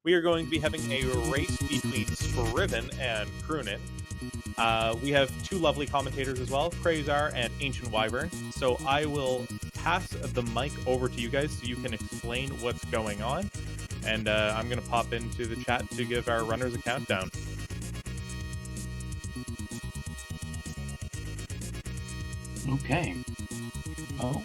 We are going to be having a race between Spriven and Crunan. We have two lovely commentators as well, Krazar and Ancient Wyvern. So I will pass the mic over to you guys so you can explain what's going on. And I'm going to pop into the chat to give our runners a countdown. Okay. Well,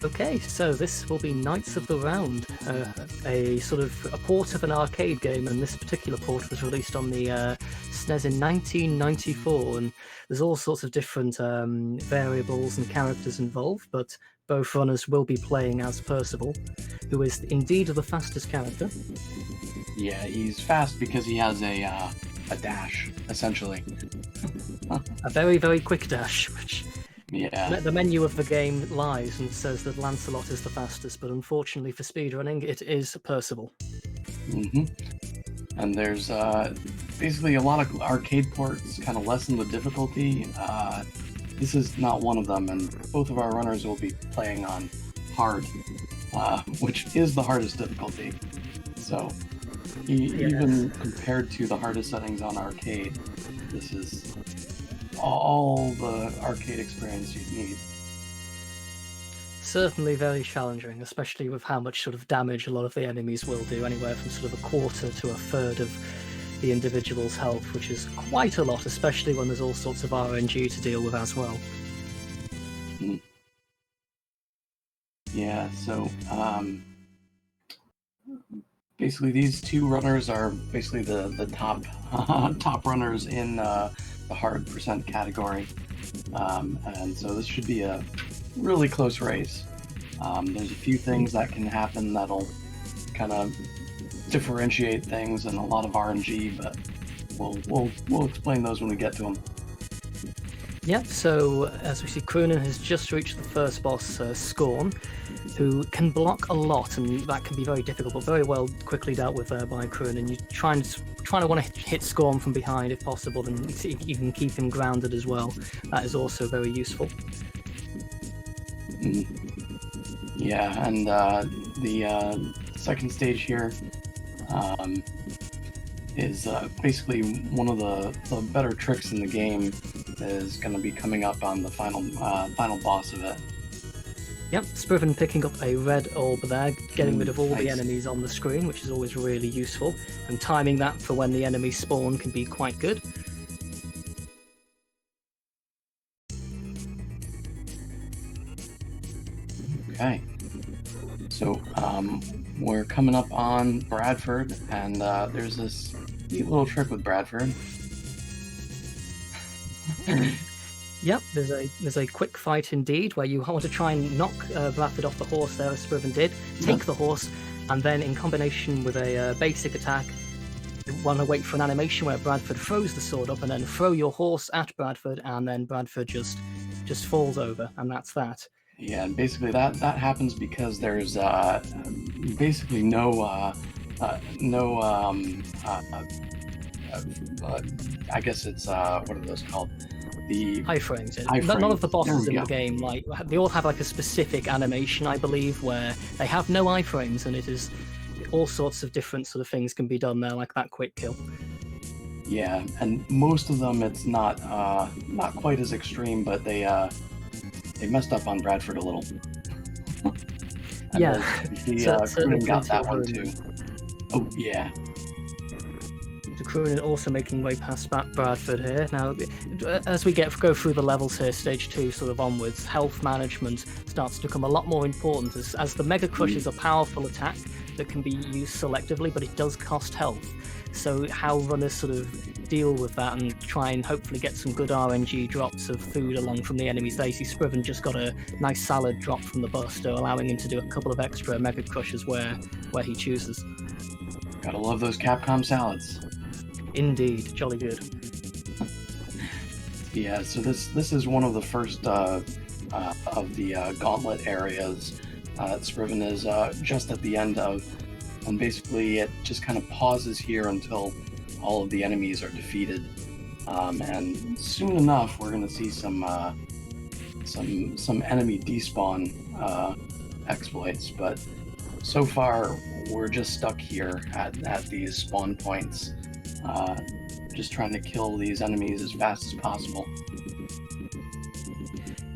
Okay, so this will be Knights of the Round, a sort of a port of an arcade game, and this particular port was released on the SNES in 1994, and there's all sorts of different variables and characters involved, but both runners will be playing as Percival, who is indeed the fastest character. yeah, he's fast because he has a dash, essentially. A very, very quick dash, which... Yeah. The menu of the game lies and says that Lancelot is the fastest, but unfortunately for speedrunning, it is Percival. And there's basically a lot of arcade ports kind of lessen the difficulty. This is not one of them, and both of our runners will be playing on hard, which is the hardest difficulty. So even compared to the hardest settings on arcade, this is all the arcade experience you need. Certainly very challenging, especially with how much sort of damage a lot of the enemies will do, anywhere from sort of a quarter to a third of the individual's health, which is quite a lot, especially when there's all sorts of RNG to deal with as well. Yeah, so basically these two runners are basically the top top runners in the hard percent category, and so this should be a really close race. There's a few things that can happen that'll kind of differentiate things and a lot of RNG, but we'll explain those when we get to them. Yep, so as we see, Crunan has just reached the first boss, Scorn, who can block a lot, and that can be very difficult, but very well quickly dealt with by Crunan. You're trying to want to hit Scorn from behind if possible, and see if you can keep him grounded as well. That is also very useful. Yeah, and the second stage here is basically one of the better tricks in the game. Is going to be coming up on the final boss of it. Yep, Spriven picking up a red orb there, getting rid of all the enemies on the screen, which is always really useful, and timing that for when the enemies spawn can be quite good. Okay, so we're coming up on Bradford, and there's this neat little trick with Bradford. Yep, there's a quick fight indeed, where you want to try and knock Bradford off the horse there, as Spriven did, take the horse, and then in combination with a basic attack, you want to wait for an animation where Bradford throws the sword up, and then throw your horse at Bradford, and then Bradford just falls over, and that's that. Yeah, and basically that happens because there's basically no I guess it's what are those called? The iframes. iframes. None of the bosses in the game, like, they all have like a specific animation, I believe, where they have no iframes, and it is all sorts of different sort of things can be done there, like that quick kill. Yeah, and most of them it's not quite as extreme, but they messed up on Bradford a little. Yeah, Crunan got that one too. Oh yeah. Crunan also making way past Bradford here. Now, as we go through the levels here, stage 2 sort of onwards, health management starts to become a lot more important, as the Mega Crush is a powerful attack that can be used selectively, but it does cost health. So how runners sort of deal with that and try and hopefully get some good RNG drops of food along from the enemies. There you see Spriven just got a nice salad drop from the Buster, allowing him to do a couple of extra Mega Crushes where he chooses. Gotta love those Capcom salads. Indeed, jolly good. Yeah, so this is one of the first of the gauntlet areas. Spriven is just at the end of, and basically it just kind of pauses here until all of the enemies are defeated. And soon enough, we're going to see some enemy despawn exploits, but so far we're just stuck here at these spawn points, just trying to kill these enemies as fast as possible.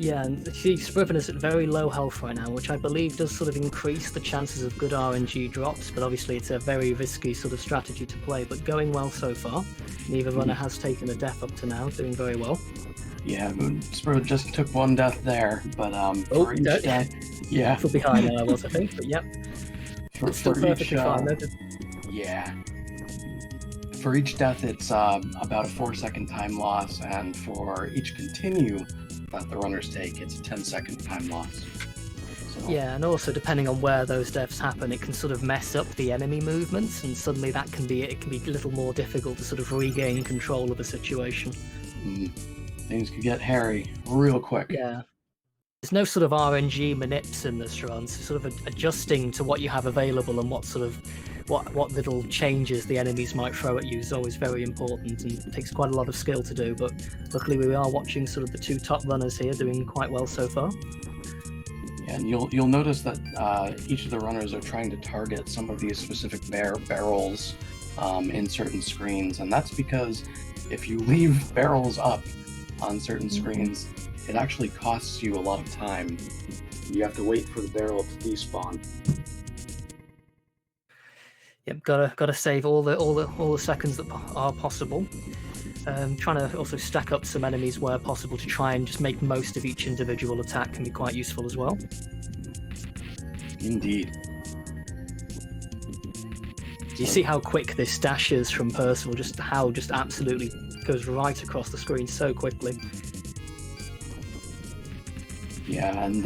Yeah, and see, Spriven is at very low health right now, which I believe does sort of increase the chances of good RNG drops, but obviously it's a very risky sort of strategy to play, but going well so far. Neither runner has taken a death up to now, doing very well. Yeah, Spriven just took one death there, but for each death, yeah. Fell behind there I was, I think, but yep. It's still perfectly fine, though. Yeah. For each death, it's about a 4-second time loss, and for each continue that the runners take, it's a 10-second time loss. So, yeah, and also depending on where those deaths happen, it can sort of mess up the enemy movements, and suddenly it can be a little more difficult to sort of regain control of a situation. Things could get hairy real quick. Yeah. There's no sort of RNG manips in this run, so sort of adjusting to what you have available and what little changes the enemies might throw at you is always very important, and it takes quite a lot of skill to do, but luckily we are watching sort of the two top runners here doing quite well so far. Yeah, and you'll notice that each of the runners are trying to target some of these specific barrels in certain screens, and that's because if you leave barrels up on certain screens, it actually costs you a lot of time. You have to wait for the barrel to despawn. Yep, gotta save all the seconds that are possible. Trying to also stack up some enemies where possible to try and just make most of each individual attack can be quite useful as well. Indeed. You see how quick this dash is from Percival, just absolutely goes right across the screen so quickly. Yeah, and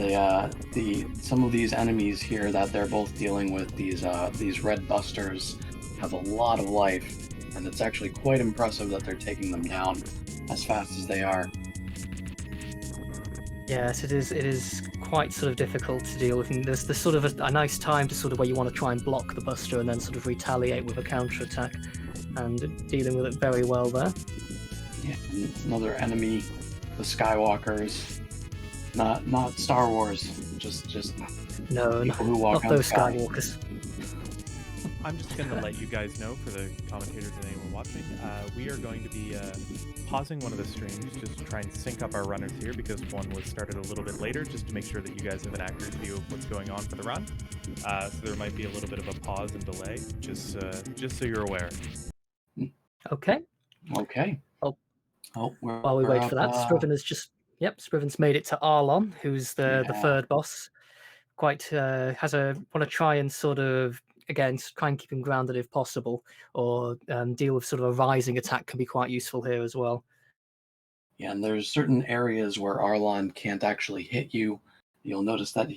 some of these enemies here that they're both dealing with, these red busters, have a lot of life, and it's actually quite impressive that they're taking them down as fast as they are. Yes, it is quite sort of difficult to deal with, and there's sort of a nice time to sort of where you want to try and block the buster and then sort of retaliate with a counter attack, and dealing with it very well there. Yeah, another enemy, the Skywalkers. Not Star Wars, just no, people who walk not on those sky. Skywalkers. I'm just going to let you guys know, for the commentators and anyone watching, we are going to be pausing one of the streams just to try and sync up our runners here, because one was started a little bit later, just to make sure that you guys have an accurate view of what's going on for the run. So there might be a little bit of a pause and delay, just so you're aware. Okay. Okay. While we wait for that, Spriven has just... Yep, Spriven's made it to Arlon, who's the third boss. Want to try and sort of, again, try and keep him grounded if possible, or deal with sort of a rising attack can be quite useful here as well. Yeah, and there's certain areas where Arlon can't actually hit you. You'll notice that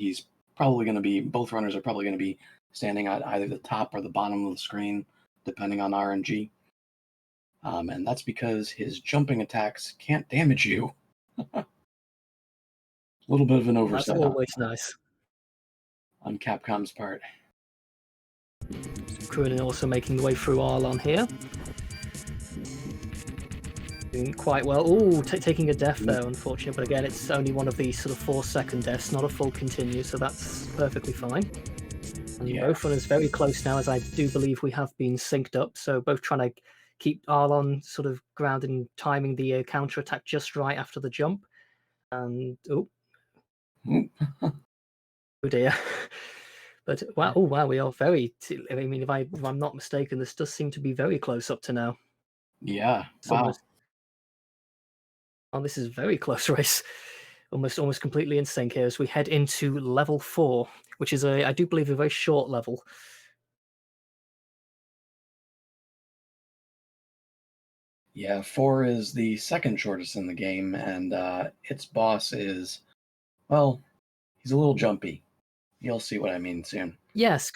both runners are probably going to be standing at either the top or the bottom of the screen, depending on RNG. And that's because his jumping attacks can't damage you. A little bit of an oversight. That's always nice. On Capcom's part. Crunan also making the way through Arlon here. Doing quite well. Ooh, taking a death there, unfortunately, but again, it's only one of these sort of 4-second deaths, not a full continue, so that's perfectly fine. And both runners very close now, as I do believe we have been synced up, so both trying to keep Arlon sort of grounded and timing the counter attack just right after the jump. And oh dear. But wow, we are very... I mean, if I'm not mistaken, this does seem to be very close up to now. Yeah, wow. Oh, this is a very close race. Almost completely in sync here as we head into level 4, which is I do believe, a very short level. Yeah, 4 is the second shortest in the game, and its boss is, well, he's a little jumpy. You'll see what I mean soon. Yes.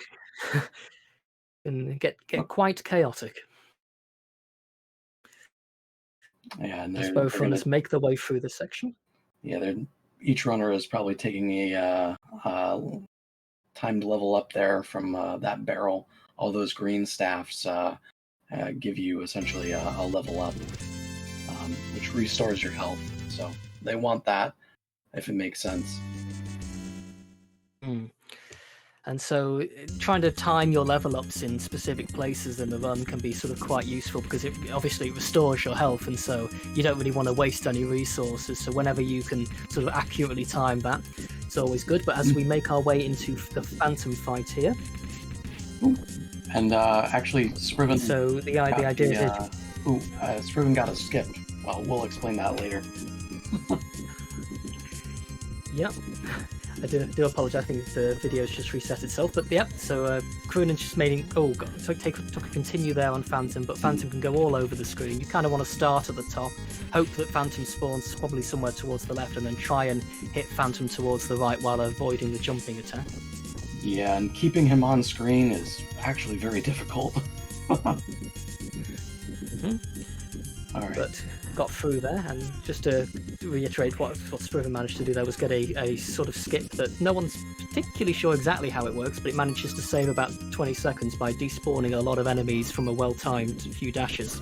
Can get quite chaotic. Yeah, and as both runners make their way through this section. Yeah, each runner is probably taking a timed level up there from that barrel. All those green staffs give you essentially a level up, which restores your health. So they want that, if it makes sense. And so trying to time your level ups in specific places in the run can be sort of quite useful, because it obviously restores your health, and so you don't really want to waste any resources. So whenever you can sort of accurately time that, it's always good. But as we make our way into the Phantom fight here, and actually Spriven, so the idea is Spriven got a skip. Well, we'll explain that later. Yep. I do apologise, I think the video's just reset itself, but yeah, so Crunan just made took a continue there on Phantom, but Phantom can go all over the screen. You kind of want to start at the top, hope that Phantom spawns probably somewhere towards the left, and then try and hit Phantom towards the right while avoiding the jumping attack. Yeah, and keeping him on screen is actually very difficult. All right. But got through there, and just to reiterate what Spriven managed to do there was get a sort of skip that no one's particularly sure exactly how it works, but it manages to save about 20 seconds by despawning a lot of enemies from a well-timed few dashes.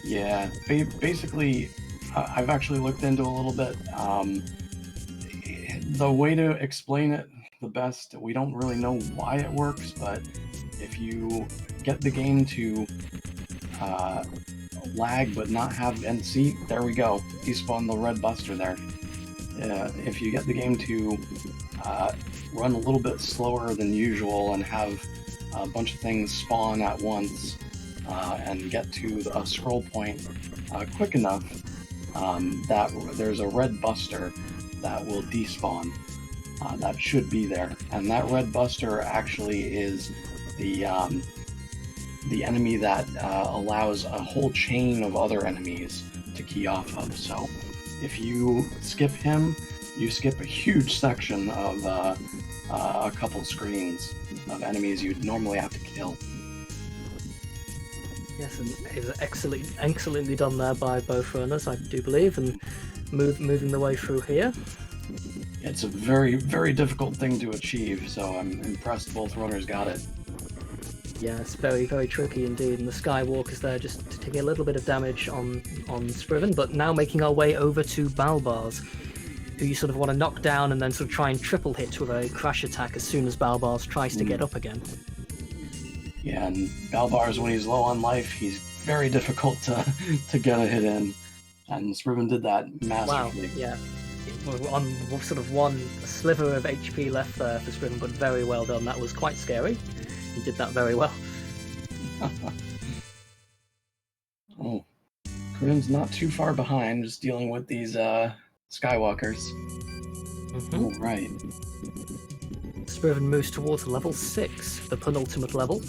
Yeah, basically, I've actually looked into a little bit. The way to explain it the best, we don't really know why it works, but if you get the game to lag but not have NC, there we go, despawn the red buster there. If you get the game to run a little bit slower than usual and have a bunch of things spawn at once and get to a scroll point quick enough, that there's a red buster that will despawn. That should be there, and that red buster actually is the enemy that allows a whole chain of other enemies to key off of. So if you skip him, you skip a huge section of a couple screens of enemies you'd normally have to kill. Yes, and it was excellently done there by both runners, I do believe, and moving the way through here. It's a very, very difficult thing to achieve, so I'm impressed both runners got it. Yeah, it's very, very tricky indeed, and the Skywalker's there just taking a little bit of damage on Spriven, but now making our way over to Balbars, who you sort of want to knock down and then sort of try and triple hit with a crash attack as soon as Balbars tries to get up again. Yeah, and Balbars, when he's low on life, he's very difficult to get a hit in, and Spriven did that masterfully. Wow, yeah. On sort of one sliver of HP left there for Spriven, but very well done. That was quite scary. He did that very well. Oh, Crunan's not too far behind, just dealing with these Skywalkers. All right. Spriven moves towards level 6, the penultimate level.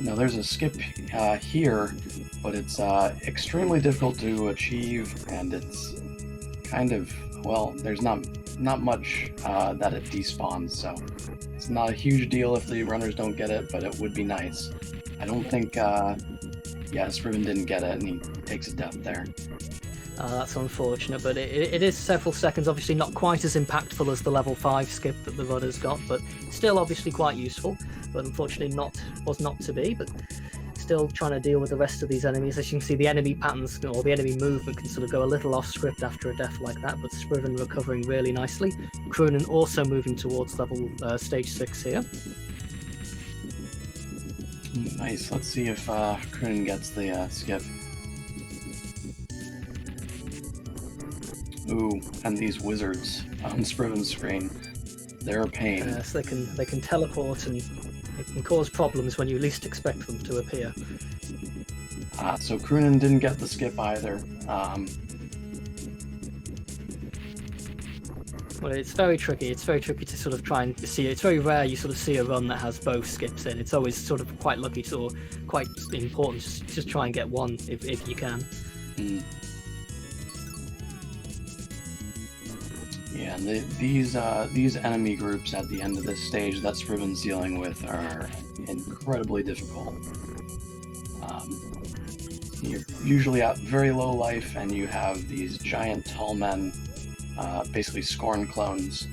Now there's a skip here, but it's extremely difficult to achieve, and it's kind of, well, there's not much that it despawns, so it's not a huge deal if the runners don't get it, but it would be nice. I don't think, Spriven didn't get it, and he takes a death there. That's unfortunate, but it is several seconds, obviously not quite as impactful as the level 5 skip that the runners got, but still obviously quite useful, but unfortunately was not to be, but still trying to deal with the rest of these enemies. As you can see, the enemy patterns or the enemy movement can sort of go a little off script after a death like that, but Spriven recovering really nicely. Crunan also moving towards stage 6 here. Nice, let's see if Crunan gets the skip. Ooh, and these wizards on Spriven's screen, they're a pain. Yes, they can teleport and it can cause problems when you least expect them to appear. So Crunan didn't get the skip either. Well, it's very tricky. It's very tricky to sort of try and see. It's very rare you sort of see a run that has both skips in. It's always sort of quite lucky, or quite important to just try and get one if you can. Yeah, and these enemy groups at the end of this stage that Spriven's dealing with are incredibly difficult. You're usually at very low life, and you have these giant tall men, basically Scorn clones,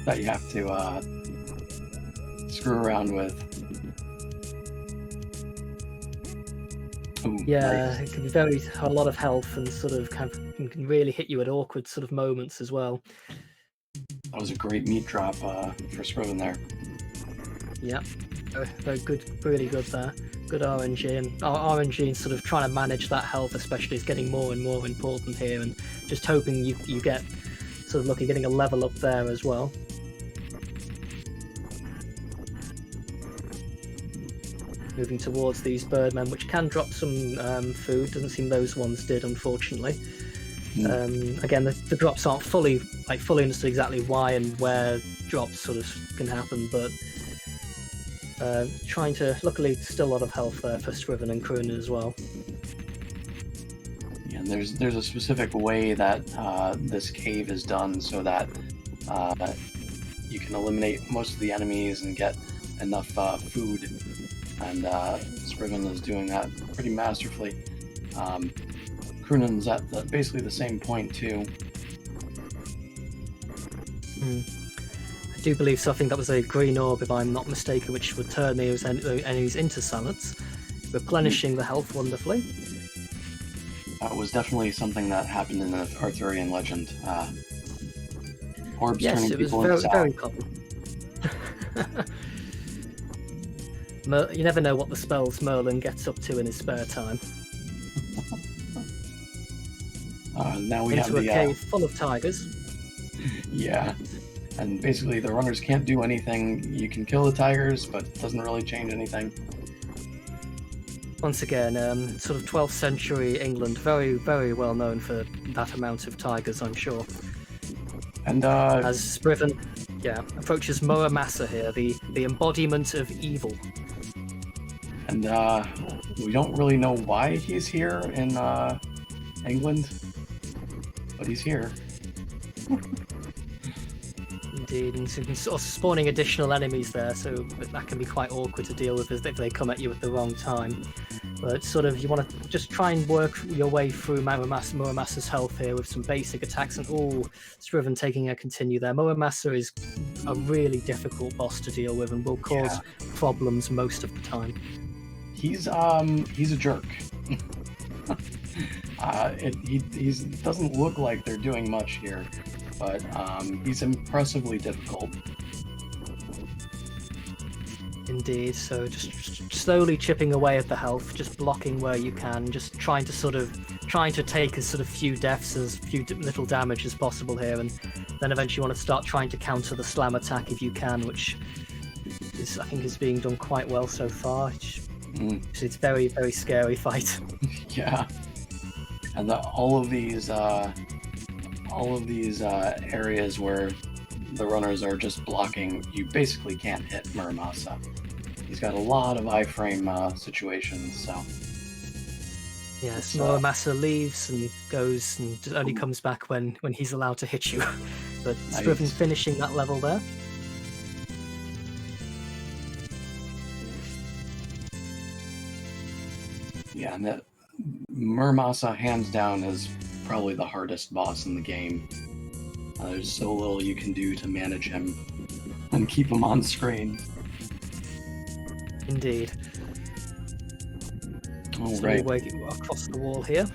that you have to screw around with. Ooh, Yeah, nice. it can be a lot of health and sort of can really hit you at awkward sort of moments as well. That was a great meat drop for Spriven there. Yeah, very good, really good there. Good RNG, and RNG and sort of trying to manage that health especially is getting more and more important here, and just hoping you get sort of lucky getting a level up there as well. Moving towards these birdmen, which can drop some food. Doesn't seem those ones did, unfortunately. Again, the drops aren't fully understood exactly why and where drops sort of can happen, but trying to, luckily, still a lot of health there for Spriven and Crunan as well. Yeah, and there's a specific way that this cave is done so that you can eliminate most of the enemies and get enough food, and Spriven is doing that pretty masterfully. Crunan's at basically the same point too. I do believe so. I think that was a green orb, if I'm not mistaken, which would turn those enemies into salads, replenishing the health wonderfully. That was definitely something that happened in the Arthurian legend. Orbs Yes, turning it was people into very salad. common. You never know what the spells Merlin gets up to in his spare time. Now we Into have a the cave full of tigers. yeah, and basically the runners can't do anything. You can kill the tigers, but it doesn't really change anything. Once again, sort of 12th century England, very, very well known for that amount of tigers, I'm sure. And As Spriven, approaches Muramasa here, the embodiment of evil. and we don't really know why he's here in England, but he's here. Indeed, and so sort of spawning additional enemies there, so that can be quite awkward to deal with if they come at you at the wrong time. But sort of you want to just try and work your way through Muramasa's health here with some basic attacks, and Spriven taking a continue there. Muramasa is a really difficult boss to deal with and will cause problems most of the time. He's a jerk. He doesn't look like they're doing much here, but he's impressively difficult. Indeed, so just slowly chipping away at the health, just blocking where you can, just trying to take as sort of few deaths, as few little damage as possible here, and then eventually you want to start trying to counter the slam attack if you can, which I think is being done quite well so far. It's a very, very scary fight. Yeah, and all of these areas where the runners are just blocking, you basically can't hit Muramasa. He's got a lot of iframe situations, so. Yes, Muramasa leaves and goes and only comes back when he's allowed to hit you. But Spriven finishing that level there. Yeah, and that Muramasa, hands down, is probably the hardest boss in the game. There's so little you can do to manage him and keep him on screen. Indeed. All So right. we across the wall here.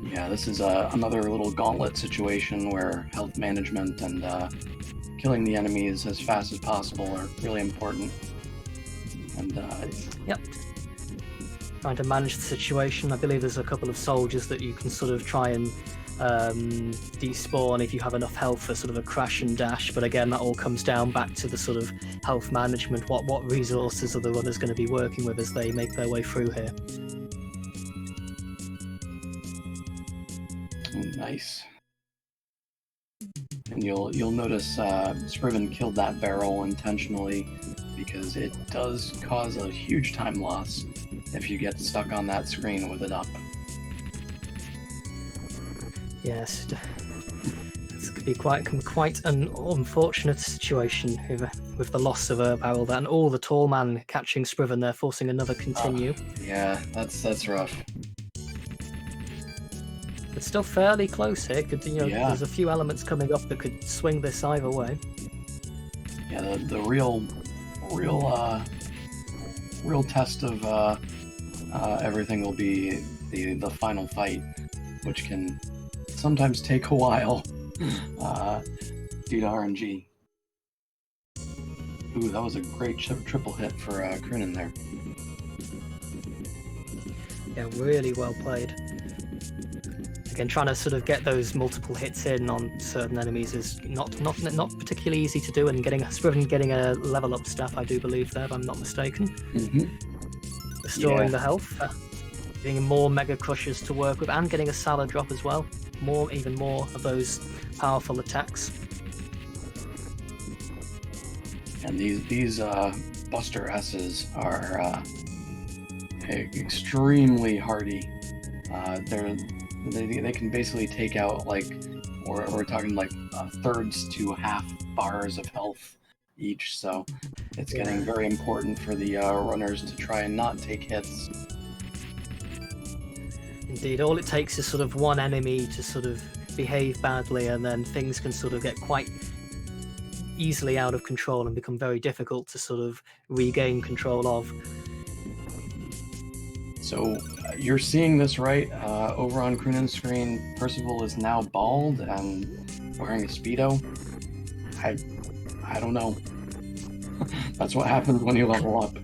Yeah, this is another little gauntlet situation where health management and killing the enemies as fast as possible are really important. And Yep. Trying to manage the situation. I believe there's a couple of soldiers that you can sort of try and despawn if you have enough health for sort of a crash and dash, but again that all comes down back to the sort of health management. What resources are the runners going to be working with as they make their way through here? nice. And you'll notice Spriven killed that barrel intentionally because it does cause a huge time loss if you get stuck on that screen with it up. Yes, this could be quite an unfortunate situation with the loss of a barrel there, and all the tall man catching Spriven there, forcing another continue. Yeah, that's rough. It's still fairly close here. Could, Yeah. there's a few elements coming up that could swing this either way. Yeah, the real test of everything will be the final fight, which can sometimes take a while due to RNG. Ooh, that was a great triple hit for Crunan there. Yeah, really well played. Again, trying to sort of get those multiple hits in on certain enemies is not particularly easy to do, and Spriven getting a level up staff, I do believe there, if I'm not mistaken. Mm-hmm. Restoring the health, getting more Mega Crushers to work with, and getting a salad drop as well. Even more of those powerful attacks. And these Buster S's are extremely hardy. They can basically take out, like, we're talking like thirds to half bars of health each, so it's getting very important for the runners to try and not take hits. Indeed, all it takes is sort of one enemy to sort of behave badly, and then things can sort of get quite easily out of control and become very difficult to sort of regain control of. So you're seeing this right over on Crunan's screen. Percival is now bald and wearing a Speedo. I don't know. That's what happens when you level up.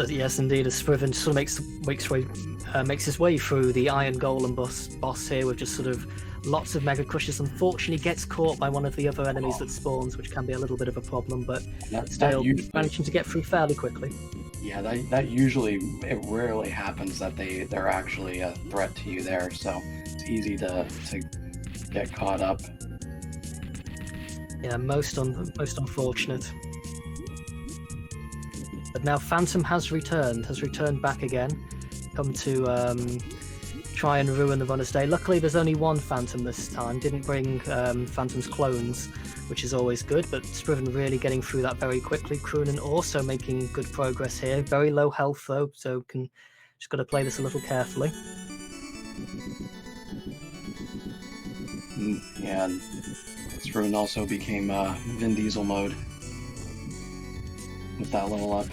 Yes, indeed, as Spriven sort of makes his way through the Iron Golem boss here with just sort of lots of Mega Crushers. Unfortunately, gets caught by one of the other enemies that spawns, which can be a little bit of a problem, but still managing to get through fairly quickly. Yeah, that usually, it rarely happens that they're actually a threat to you there, so it's easy to get caught up. Yeah, most unfortunate. But now Phantom has returned back again, come to try and ruin the runner's day. Luckily, there's only one Phantom this time. Didn't bring Phantom's clones, which is always good, but Spriven really getting through that very quickly. Crunan also making good progress here. Very low health though, so just got to play this a little carefully. Yeah, and Spriven also became Vin Diesel mode with that level up.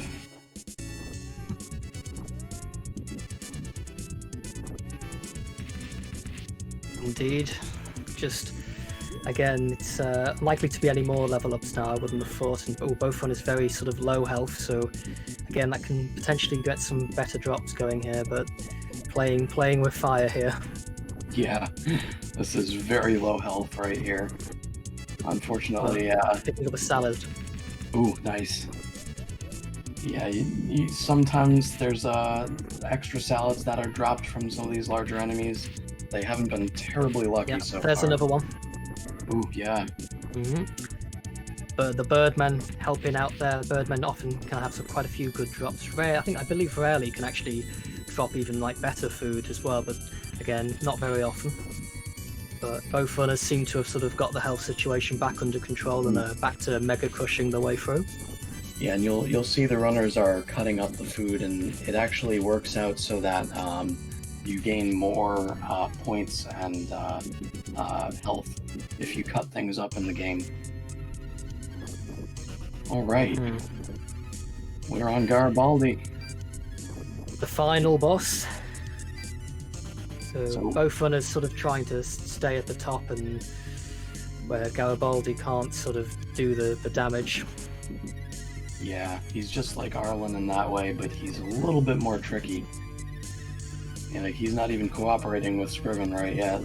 Indeed. Just, again, it's likely to be any more level ups now, I wouldn't have thought. And both runners very sort of low health, so again, that can potentially get some better drops going here, but playing with fire here. Yeah, this is very low health right here. Unfortunately, picking up a salad. Ooh, nice. Yeah, sometimes there's extra salads that are dropped from some of these larger enemies. They haven't been terribly lucky so far. There's another one. Ooh, yeah. But the Birdmen helping out there. The Birdmen often can have quite a few good drops. I believe rarely can actually drop even like better food as well, but again, not very often. But both runners seem to have sort of got the health situation back under control and are back to Mega Crushing their way through. Yeah, and you'll see the runners are cutting up the food, and it actually works out so that you gain more points and health if you cut things up in the game. All right, we're on Garibaldi. The final boss. So both runners sort of trying to stay at the top, and where Garibaldi can't sort of do the damage. Yeah, he's just like Arlen in that way, but he's a little bit more tricky. And like, he's not even cooperating with Spriven right yet.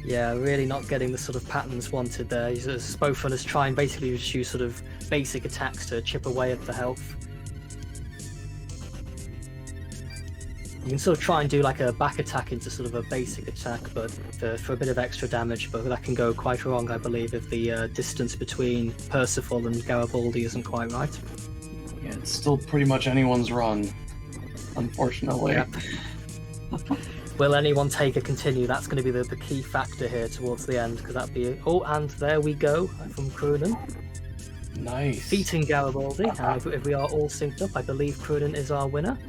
Yeah, really not getting the sort of patterns wanted there. Both runners try and basically just use sort of basic attacks to chip away at the health. You can sort of try and do like a back attack into sort of a basic attack, but for a bit of extra damage, but that can go quite wrong, I believe, if the distance between Percival and Garibaldi isn't quite right. Yeah, it's still pretty much anyone's run, unfortunately. Yep. Will anyone take a continue? That's going to be the key factor here towards the end, because that'd be... Oh, and there we go from Crunan. Nice. Beating Garibaldi, and if we are all synced up, I believe Crunan is our winner.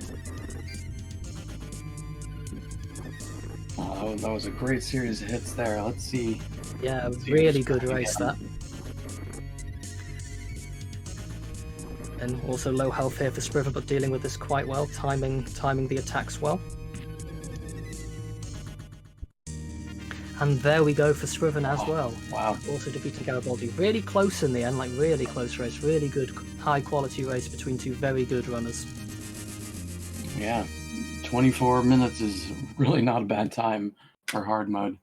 that was a great series of hits there. Let's see. Yeah, Let's see really who's good going race again. that. And also low health here for Spriven, but dealing with this quite well, timing the attacks well. And there we go for Spriven as well. Wow. Also defeating Garibaldi. Really close in the end, like really close race. Really good, high quality race between two very good runners. Yeah. 24 minutes is really not a bad time for hard mode.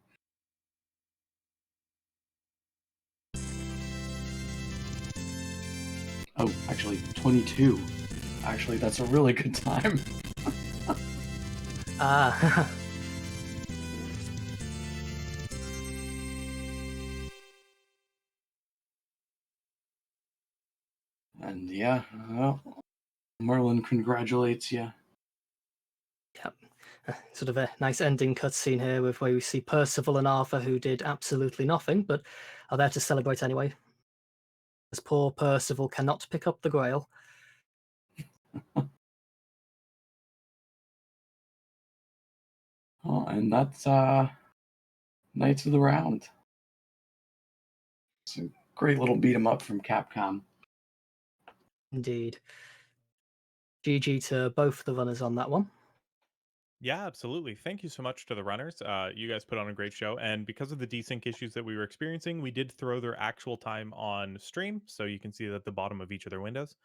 Oh, actually, 22. Actually, that's a really good time. Ah. And yeah, well, Merlin congratulates you. Yep. Sort of a nice ending cutscene here with where we see Percival and Arthur, who did absolutely nothing, but are there to celebrate anyway. As poor Percival cannot pick up the Grail. Oh, and that's Knights of the Round. It's a great little beat 'em up from Capcom. Indeed. GG to both the runners on that one. Yeah, absolutely. Thank you so much to the runners. You guys put on a great show. And because of the desync issues that we were experiencing, we did throw their actual time on stream. So you can see that at the bottom of each of their windows.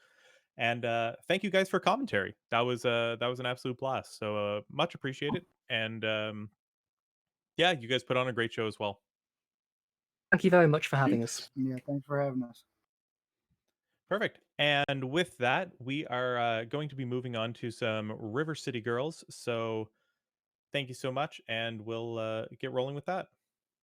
And thank you guys for commentary. That was an absolute blast. So much appreciated. And yeah, you guys put on a great show as well. Thank you very much for having us. Yeah, thanks for having us. Perfect. And with that, we are going to be moving on to some River City Girls. So thank you so much. And we'll get rolling with that.